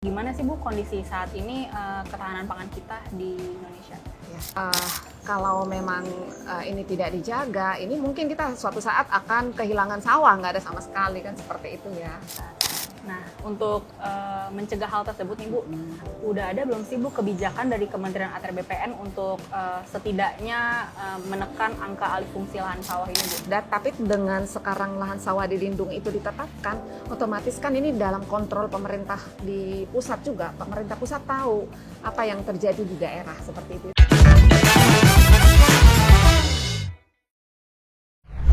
Gimana sih Bu kondisi saat ini ketahanan pangan kita di Indonesia? Ya. Kalau memang ini tidak dijaga, ini mungkin kita suatu saat akan kehilangan sawah, nggak ada sama sekali kan seperti itu ya. Nah, untuk mencegah hal tersebut nih Bu, udah ada belum sih Bu kebijakan dari Kementerian ATR BPN untuk setidaknya menekan angka alih fungsi lahan sawah ini Bu? Tapi dengan sekarang lahan sawah dilindungi itu ditetapkan, otomatis kan ini dalam kontrol pemerintah di pusat juga. Pemerintah pusat tahu apa yang terjadi di daerah seperti itu.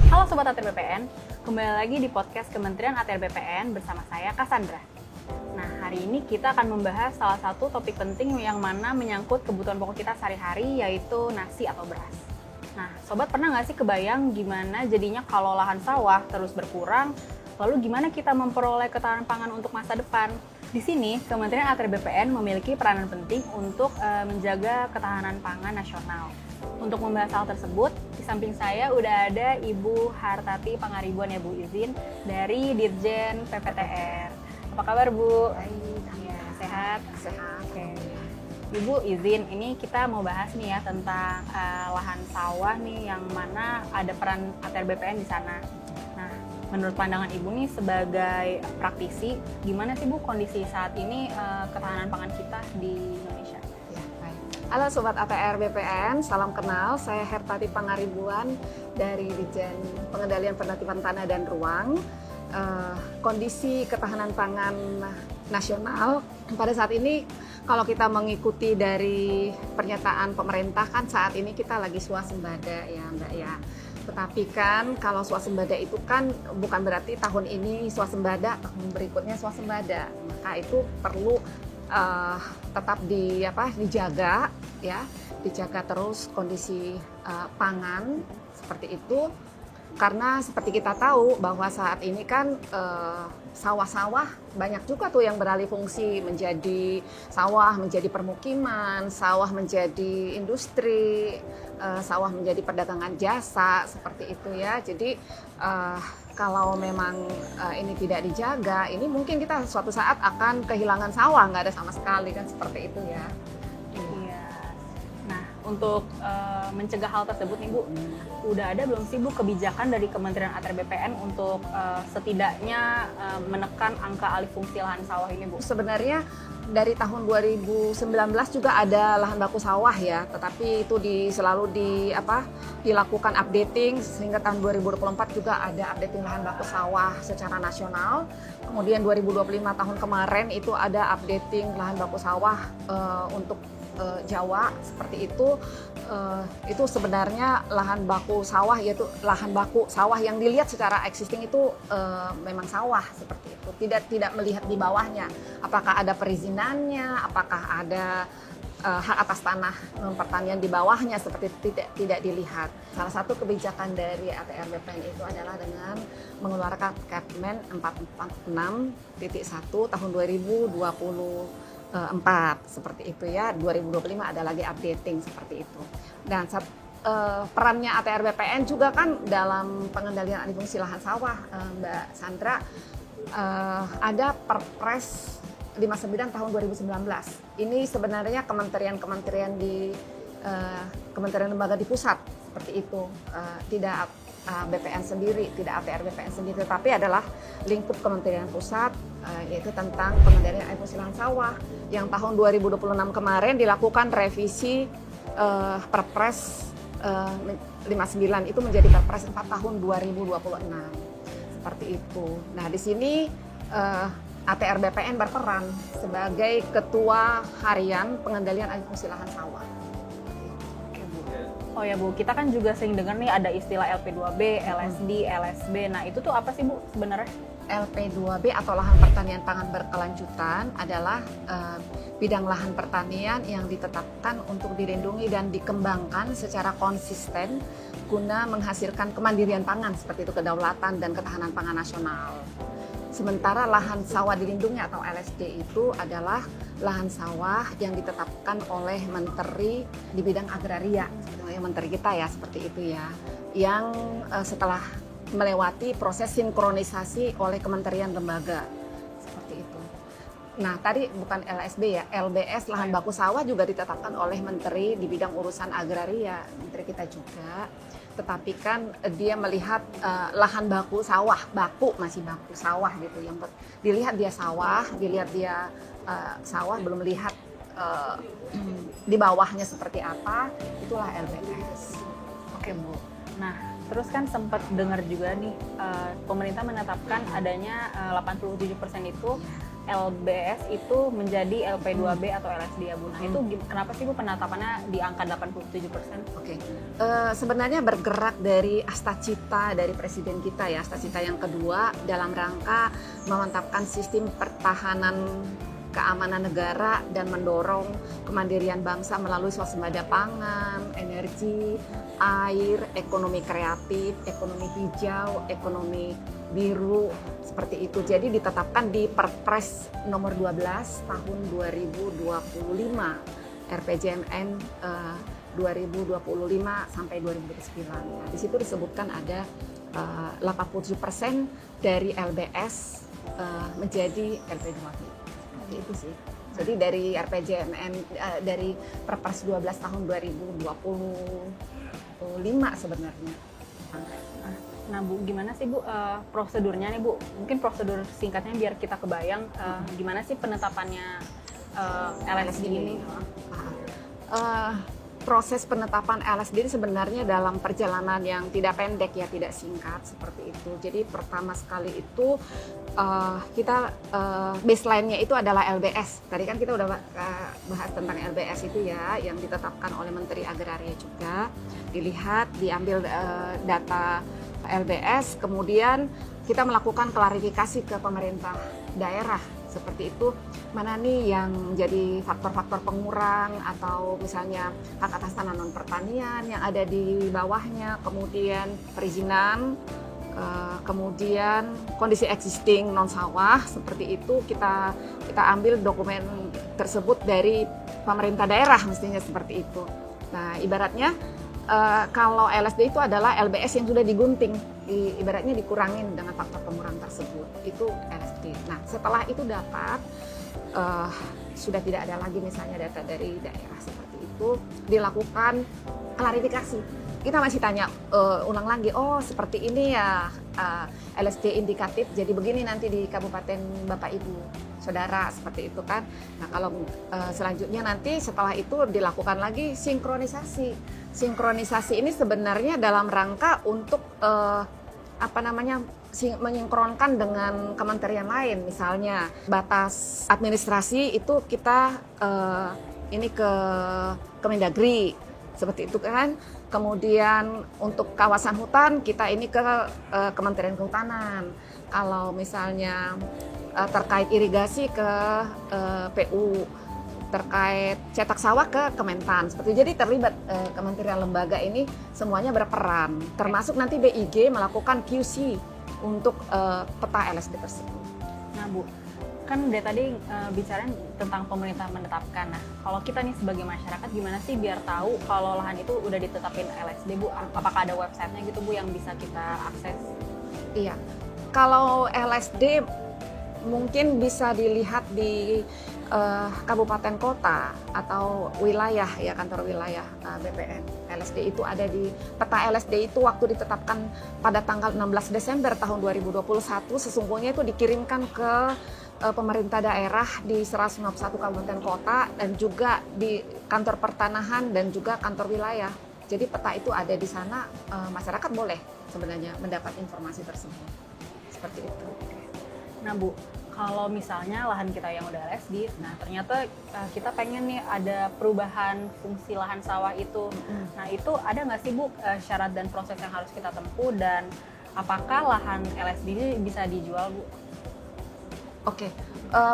Halo Sobat ATR BPN, kembali lagi di podcast Kementerian ATR BPN bersama saya Cassandra. Nah, hari ini kita akan membahas salah satu topik penting yang mana menyangkut kebutuhan pokok kita sehari-hari, yaitu nasi atau beras. Nah, Sobat pernah nggak sih kebayang gimana jadinya kalau lahan sawah terus berkurang, lalu gimana kita memperoleh ketahanan pangan untuk masa depan? Di sini, Kementerian ATR BPN memiliki peranan penting untuk menjaga ketahanan pangan nasional. Untuk membahas hal tersebut, di samping saya udah ada Ibu Hartati Pangaribuan ya Bu Izin dari Dirjen PPTR. Apa kabar Bu? Baik, Ya, sehat? sehat. Oke. Ibu izin, ini kita mau bahas nih ya tentang lahan sawah nih yang mana ada peran ATR BPN di sana. Nah, menurut pandangan Ibu nih sebagai praktisi, gimana sih Bu kondisi saat ini ketahanan pangan kita di Indonesia? Ya, baik. Halo Sobat ATR BPN, salam kenal. Saya Hartati Pangaribuan dari Dirjen Pengendalian Penertiban Tanah dan Ruang. Kondisi ketahanan pangan nasional pada saat ini, kalau kita mengikuti dari pernyataan pemerintah kan saat ini kita lagi swasembada ya Mbak ya. Tetapi kan kalau swasembada itu kan bukan berarti tahun ini swasembada, tahun berikutnya swasembada. Maka itu perlu tetap dijaga ya, dijaga terus kondisi pangan seperti itu. Karena seperti kita tahu bahwa saat ini kan sawah-sawah banyak juga tuh yang beralih fungsi menjadi sawah menjadi permukiman, sawah menjadi industri, sawah menjadi perdagangan jasa seperti itu ya. Jadi kalau memang ini tidak dijaga, ini mungkin kita suatu saat akan kehilangan sawah, nggak ada sama sekali kan seperti itu ya. Iya. Nah, untuk mencegah hal tersebut nih Bu, udah ada belum sih Bu kebijakan dari Kementerian ATR BPN untuk setidaknya menekan angka alih fungsi lahan sawah ini Bu? Sebenarnya dari tahun 2019 juga ada lahan baku sawah ya, tetapi itu selalu dilakukan updating sehingga tahun 2024 juga ada updating lahan baku sawah secara nasional. Kemudian 2025 tahun kemarin itu ada updating lahan baku sawah untuk Jawa seperti itu. Itu sebenarnya lahan baku sawah, yaitu lahan baku sawah yang dilihat secara existing itu memang sawah seperti itu, tidak melihat di bawahnya apakah ada perizinannya, apakah ada hak atas tanah pertanian di bawahnya, seperti itu tidak dilihat. Salah satu kebijakan dari ATR BPN itu adalah dengan mengeluarkan Kepmen 446.1 tahun 2024 seperti itu ya. 2025 ada lagi updating seperti itu. Dan perannya ATR BPN juga kan dalam pengendalian alih fungsi lahan sawah, Mbak Sandra, ada Perpres 59 tahun 2019. Ini sebenarnya kementerian-kementerian di kementerian lembaga di pusat seperti itu, tidak BPN sendiri, tidak ATR BPN sendiri, tapi adalah lingkup kementerian pusat, yaitu tentang pengendalian alih fungsi lahan sawah yang tahun 2026 kemarin dilakukan revisi Perpres 59 itu menjadi Perpres 4 tahun 2026 seperti itu. Nah, di sini ATR BPN berperan sebagai ketua harian pengendalian alih fungsi lahan sawah. Oh ya Bu, kita kan juga sering dengar nih ada istilah LP2B, LSD, LSB. Nah, itu tuh apa sih Bu sebenarnya? LP2B atau lahan pertanian pangan berkelanjutan adalah bidang lahan pertanian yang ditetapkan untuk dilindungi dan dikembangkan secara konsisten guna menghasilkan kemandirian pangan, seperti itu, kedaulatan dan ketahanan pangan nasional. Sementara lahan sawah dilindungi atau LSD itu adalah lahan sawah yang ditetapkan oleh menteri di bidang agraria, menteri kita ya, seperti itu ya, yang setelah melewati proses sinkronisasi oleh kementerian lembaga seperti itu. Nah, tadi bukan LSD ya, LBS lahan baku sawah juga ditetapkan oleh Menteri di bidang urusan agraria, Menteri kita juga. Tetapi kan dia melihat lahan baku sawah, masih baku sawah gitu. Yang dilihat dia sawah, dilihat dia sawah, belum melihat di bawahnya seperti apa, itulah LBS. Oke Bu. Nah, terus kan sempat dengar juga nih pemerintah menetapkan adanya 87% itu LBS itu menjadi LP2B atau LSD ya Bu. Nah, itu kenapa sih Bu penetapannya di angka 87%? Oke. Sebenarnya bergerak dari astacita dari presiden kita ya, astacita yang kedua dalam rangka memantapkan sistem pertahanan keamanan negara dan mendorong kemandirian bangsa melalui swasembada pangan, energi, air, ekonomi kreatif, ekonomi hijau, ekonomi biru, seperti itu. Jadi ditetapkan di Perpres nomor 12 tahun 2025 RPJMN 2025 sampai 2029. Nah, di situ disebutkan ada 87% dari LBS menjadi LP2B. Itu sih. Jadi dari RPJMN dari Perpres 12 tahun 2025 sebenarnya. Nah Bu, gimana sih Bu prosedurnya nih Bu? Mungkin prosedur singkatnya biar kita kebayang gimana sih penetapannya LSD ini? Proses penetapan LSD ini sebenarnya dalam perjalanan yang tidak pendek ya, tidak singkat seperti itu. Jadi pertama sekali itu kita baseline-nya itu adalah LBS. Tadi kan kita udah bahas tentang LBS itu ya, yang ditetapkan oleh Menteri Agraria juga. Dilihat, diambil data LBS, kemudian kita melakukan klarifikasi ke pemerintah daerah. Seperti itu, mana nih yang jadi faktor-faktor pengurang atau misalnya hak atas tanah non pertanian yang ada di bawahnya, kemudian perizinan, kemudian kondisi existing non sawah, seperti itu kita ambil dokumen tersebut dari pemerintah daerah mestinya seperti itu. Nah, ibaratnya kalau LSD itu adalah LBS yang sudah digunting, ibaratnya dikurangin dengan faktor pengurang tersebut, itu LSD. Nah, setelah itu dapat sudah tidak ada lagi misalnya data dari daerah seperti itu, dilakukan klarifikasi. Kita masih tanya ulang lagi, oh seperti ini ya LSD indikatif, jadi begini nanti di kabupaten Bapak Ibu Saudara, seperti itu kan. Nah, kalau selanjutnya nanti setelah itu dilakukan lagi sinkronisasi. Sinkronisasi ini sebenarnya dalam rangka untuk menyinkronkan dengan kementerian lain. Misalnya batas administrasi itu kita ini ke Kemendagri, seperti itu kan. Kemudian untuk kawasan hutan kita ini ke Kementerian Kehutanan. Kalau misalnya terkait irigasi ke PU, terkait cetak sawah ke Kementan. Seperti jadi terlibat kementerian lembaga ini semuanya berperan. Termasuk nanti BIG melakukan QC untuk peta LSD tersebut. Nah Bu, kan dari tadi bicara tentang pemerintah menetapkan. Nah, kalau kita nih sebagai masyarakat gimana sih biar tahu kalau lahan itu udah ditetapin LSD Bu? Apakah ada websitenya gitu Bu yang bisa kita akses? Iya, kalau LSD mungkin bisa dilihat di kabupaten kota atau wilayah ya, kantor wilayah BPN. LSD itu ada di peta LSD itu waktu ditetapkan pada tanggal 16 Desember tahun 2021 sesungguhnya itu dikirimkan ke pemerintah daerah di 191 kabupaten kota dan juga di kantor pertanahan dan juga kantor wilayah. Jadi peta itu ada di sana, masyarakat boleh sebenarnya mendapat informasi tersebut. Seperti itu. Nah Bu, kalau misalnya lahan kita yang udah LSD, nah ternyata kita pengen nih ada perubahan fungsi lahan sawah itu. Nah itu ada nggak sih Bu syarat dan proses yang harus kita tempuh, dan apakah lahan LSD ini bisa dijual Bu? Oke,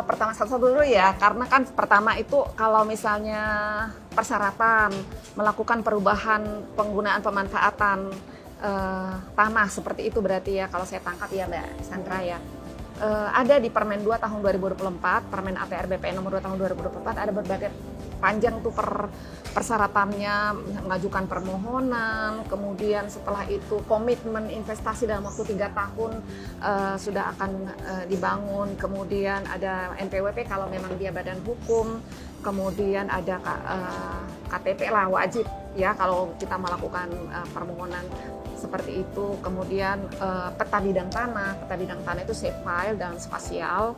pertama satu dulu ya, karena kan pertama itu kalau misalnya persyaratan melakukan perubahan penggunaan pemanfaatan tanah seperti itu berarti ya, kalau saya tangkap ya Mbak Sandra ya. Ada di Permen 2 tahun 2024, Permen ATR BPN nomor 2 tahun 2024 ada berbagai panjang tuh persyaratannya, mengajukan permohonan, kemudian setelah itu komitmen investasi dalam waktu 3 tahun sudah akan dibangun, kemudian ada NPWP kalau memang dia badan hukum, kemudian ada KTP lah wajib ya kalau kita melakukan permohonan seperti itu, kemudian peta bidang tanah itu shape file dan spasial,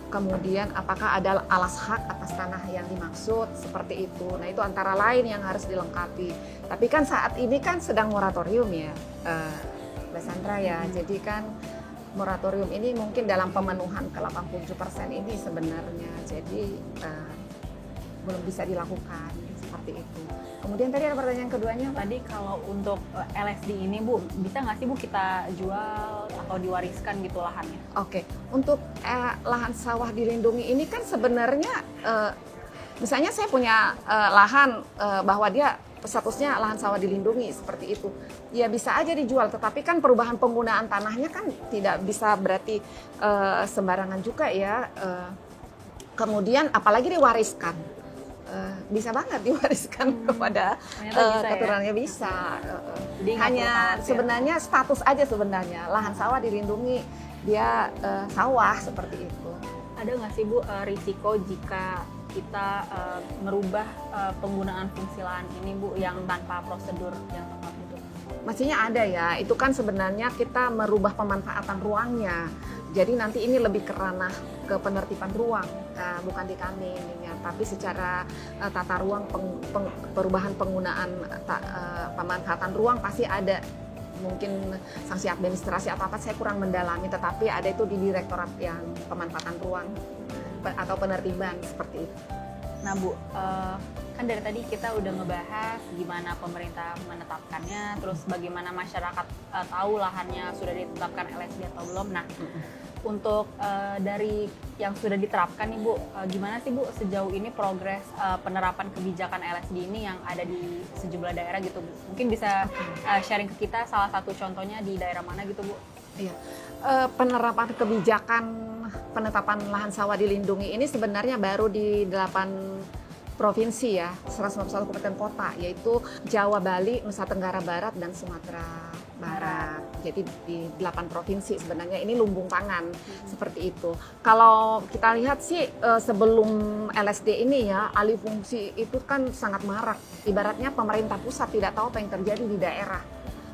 kemudian apakah ada alas hak atas tanah yang dimaksud, seperti itu. Nah itu antara lain yang harus dilengkapi. Tapi kan saat ini kan sedang moratorium ya, Mbak Sandra ya, jadi kan moratorium ini mungkin dalam pemenuhan ke 87% ini sebenarnya, jadi belum bisa dilakukan seperti itu. Kemudian tadi ada pertanyaan keduanya, Pak. Tadi kalau untuk LSD ini Bu, bisa nggak sih Bu kita jual atau diwariskan gitu lahannya? Oke, untuk lahan sawah dilindungi ini kan sebenarnya misalnya saya punya lahan bahwa dia statusnya lahan sawah dilindungi seperti itu, ya bisa aja dijual, tetapi kan perubahan penggunaan tanahnya kan tidak bisa berarti sembarangan juga ya. Kemudian apalagi diwariskan. Bisa banget diwariskan kepada keturunannya ya? Bisa. Jadi hanya sebenarnya status aja sebenarnya lahan sawah dilindungi dia sawah seperti itu. Ada nggak sih Bu risiko jika kita merubah penggunaan fungsi lahan ini Bu yang tanpa prosedur yang tepat gitu? Mestinya ada ya. Itu kan sebenarnya kita merubah pemanfaatan ruangnya. Jadi nanti ini lebih ke ranah ke penertiban ruang, bukan di kami ini, tapi secara tata ruang perubahan penggunaan pemanfaatan ruang pasti ada mungkin sanksi administrasi atau apa, saya kurang mendalami, tetapi ada itu di direktorat yang pemanfaatan ruang atau penertiban seperti itu. Nah Bu, kan dari tadi kita udah ngebahas gimana pemerintah menetapkannya, terus bagaimana masyarakat tahu lahannya sudah ditetapkan LSD atau belum. Nah, untuk dari yang sudah diterapkan nih Bu, gimana sih Bu sejauh ini progres penerapan kebijakan LSD ini yang ada di sejumlah daerah gitu Bu? Mungkin bisa sharing ke kita salah satu contohnya di daerah mana gitu Bu? Iya, penerapan kebijakan penetapan lahan sawah dilindungi ini sebenarnya baru di 8 provinsi ya, 151 kabupaten kota, yaitu Jawa, Bali, Nusa Tenggara Barat, dan Sumatera Barat. Jadi di 8 provinsi sebenarnya ini lumbung pangan seperti itu. Kalau kita lihat sih sebelum LSD ini ya, alih fungsi itu kan sangat marak. Ibaratnya pemerintah pusat tidak tahu apa yang terjadi di daerah.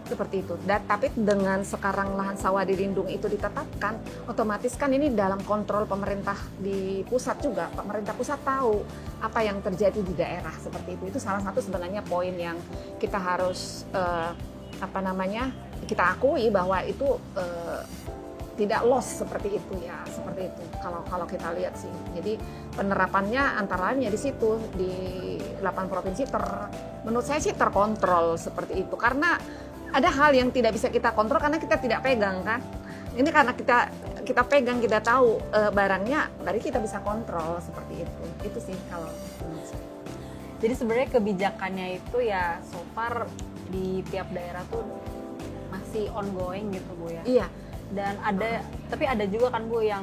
Seperti itu. Tapi dengan sekarang lahan sawah dilindungi itu ditetapkan, otomatis kan ini dalam kontrol pemerintah di pusat juga. Pemerintah pusat tahu apa yang terjadi di daerah seperti itu. Itu salah satu sebenarnya poin yang kita harus kita akui bahwa itu tidak loss seperti itu ya, seperti itu. Kalau kita lihat sih. Jadi penerapannya antara lainnya di situ di 8 provinsi menurut saya sih terkontrol seperti itu, karena ada hal yang tidak bisa kita kontrol karena kita tidak pegang kan. Ini karena kita pegang, kita tahu barangnya, berarti kita bisa kontrol seperti itu. Itu sih kalau menurut saya. Jadi sebenarnya kebijakannya itu ya so far di tiap daerah tuh masih ongoing gitu Bu ya. Iya. Dan tapi ada juga kan Bu yang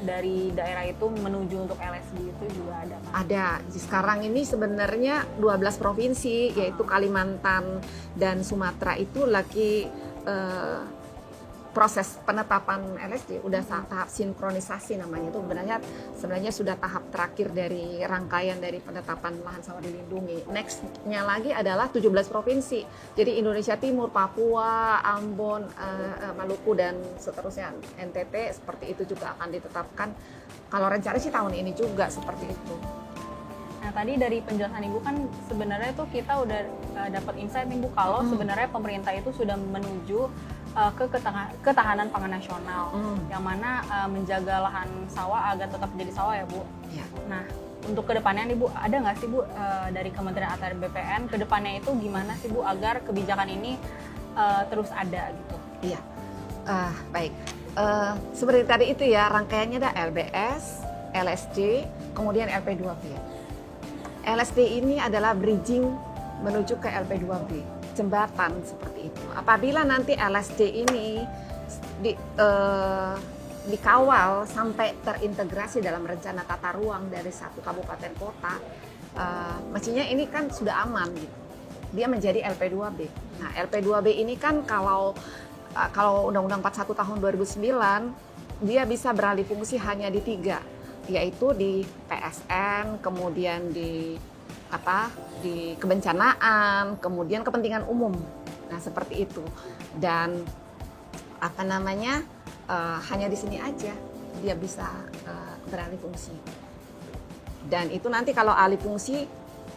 dari daerah itu menuju untuk LSD itu juga ada kan? Ada. Sekarang ini sebenarnya 12 provinsi yaitu Kalimantan dan Sumatera itu lagi proses penetapan LSD udah tahap sinkronisasi namanya, itu sebenarnya sudah tahap terakhir dari rangkaian dari penetapan lahan sawah dilindungi. Next-nya lagi adalah 17 provinsi. Jadi Indonesia Timur, Papua, Ambon, Maluku dan seterusnya NTT seperti itu juga akan ditetapkan. Kalau rencana sih tahun ini juga seperti itu. Nah tadi dari penjelasan Ibu kan sebenarnya tuh kita udah dapat insight nih Bu kalau sebenarnya pemerintah itu sudah menuju ke ketahanan pangan nasional yang mana menjaga lahan sawah agar tetap menjadi sawah ya Bu. Ya. Nah untuk kedepannya nih Bu, ada nggak sih Bu dari Kementerian ATR BPN kedepannya itu gimana sih Bu agar kebijakan ini terus ada gitu? Iya, baik. Seperti tadi itu ya rangkaiannya ada LBS, LSD, kemudian LP2B. LSD ini adalah bridging menuju ke LP2B, jembatan seperti itu. Apabila nanti LSD ini dikawal sampai terintegrasi dalam rencana tata ruang dari satu kabupaten kota, mestinya ini kan sudah aman gitu. Dia menjadi LP2B. Nah, LP2B ini kan kalau Undang-Undang 41 tahun 2009 dia bisa beralih fungsi hanya di 3, yaitu di PSN, kemudian di kebencanaan, kemudian kepentingan umum. Nah, seperti itu. Dan hanya di sini aja dia bisa beralih fungsi. Dan itu nanti kalau alih fungsi,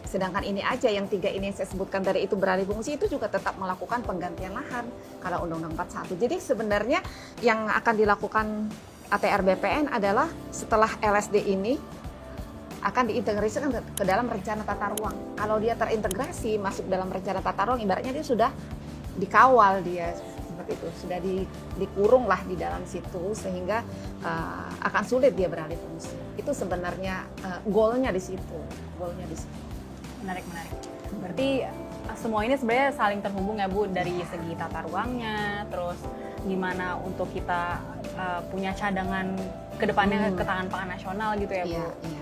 sedangkan ini aja yang 3 ini saya sebutkan tadi itu beralih fungsi, itu juga tetap melakukan penggantian lahan kalau Undang-Undang 41. Jadi sebenarnya yang akan dilakukan ATR BPN adalah setelah LSD ini akan diintegrasikan ke dalam rencana tata ruang. Kalau dia terintegrasi masuk dalam rencana tata ruang, ibaratnya dia sudah dikawal, dia seperti itu, sudah dikurung lah di dalam situ, sehingga akan sulit dia beralih fungsi. Itu sebenarnya goalnya di situ. Menarik. Berarti semua ini sebenarnya saling terhubung ya Bu, dari segi tata ruangnya, terus gimana untuk kita punya cadangan ke depannya ketahanan pangan nasional gitu ya Bu. Iya.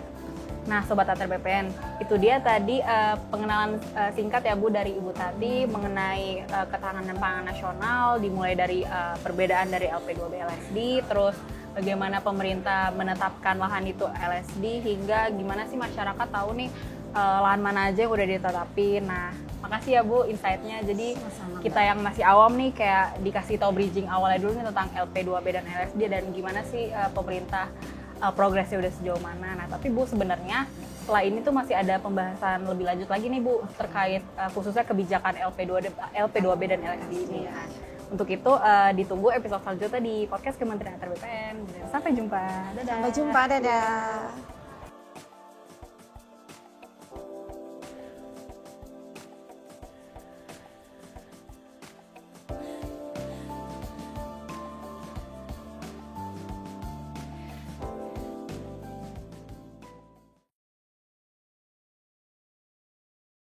Nah, Sobat ATR BPN, itu dia tadi pengenalan singkat ya Bu dari Ibu tadi mengenai ketahanan pangan nasional, dimulai dari perbedaan dari LP2B LSD, terus bagaimana pemerintah menetapkan lahan itu LSD, hingga gimana sih masyarakat tahu nih lahan mana aja yang udah ditetapin. Nah, makasih ya Bu insight-nya. Jadi kita yang masih awam nih kayak dikasih tahu bridging awalnya dulu nih tentang LP2B dan LSD dan gimana sih pemerintah progresnya udah sejauh mana. Nah, tapi Bu sebenarnya setelah ini tuh masih ada pembahasan lebih lanjut lagi nih Bu terkait khususnya kebijakan LP2B dan LSD ini. Nah, untuk itu ditunggu episode selanjutnya di podcast Kementerian ATR BPN. Sampai jumpa. Dadah. Sampai jumpa, dadah.